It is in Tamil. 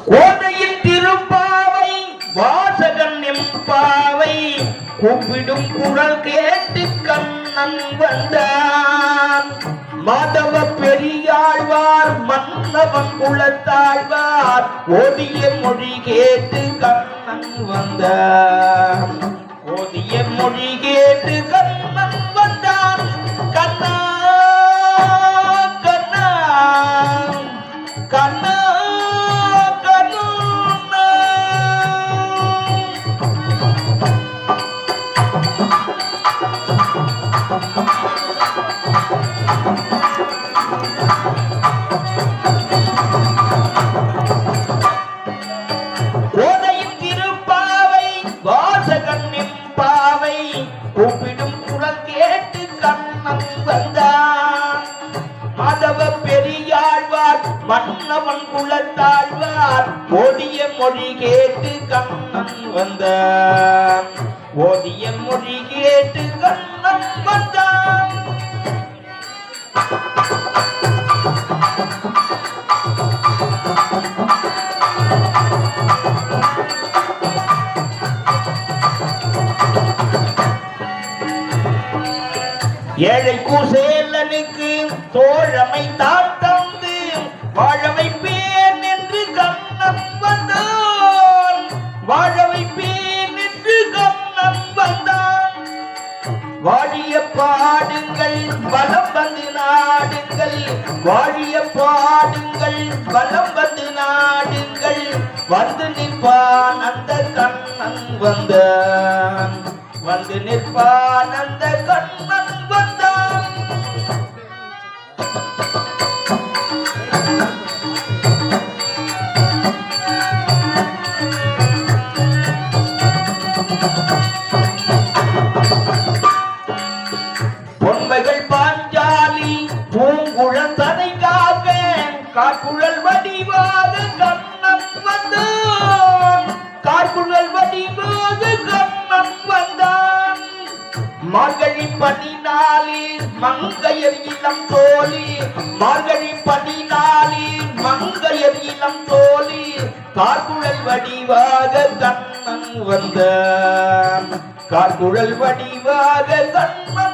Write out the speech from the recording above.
கோதையில் திருப்பாவை வாசகன் எம்பாவை கூப்பிடும் குரல் கேட்டு கண்ணன் வந்தான். மாதவ பெரியாழ்வார் மன்னவன் குலத்தாழ்வார் ஓதிய மொழி கேட்டு கண்ணன் வந்தான். ஓதிய மொழி கேட்டு கண்ணன் வந்தான். கண்ணா கண்ணா கண்ணா கூப்பிடும் குரல் கேட்டு கண்ணன் வந்தான். மாதவ பெரியாழ்வார் மன்னவன் குலத்தாழ்வார் ஓதிய மொழி கேட்டு கண்ணன் வந்தான். ஓதிய மொழி கேட்டு கண்ணன் வந்தான். ஏழை குசேலனுக்கு தோழமை தான் தந்து வாழ வைப்பேன் என்று கண்ணன் வந்தான். வாழ வைப்பேன் என்று கண்ணன் வந்தான். வாழிய பாடுங்கள் வலம் வந்து நாடுங்கள். வாழிய பாடுங்கள் வலம் வந்து நாடுங்கள். வந்து நிற்பான் அந்த கண்ணன் வந்தான். வந்து நிற்பான் அந்த கண்ணன் வந்தான். பொன்மைகள் பாஞ்சாலி பூங்குழல் தனை காக்க காக்குழல் வடிவாக கண்ணன் வந்தான். காக்குழல் வடிவாக கண்ணன் வந்தான். மார்கழி 14 மங்கையர் இளம் தோழி. மார்கழி 14 மங்கையர் இளம் தோழி. கார்குழல் வடிவாக கண்ணன் வந்தான். கார்குழல் வடிவாக கண்ணன்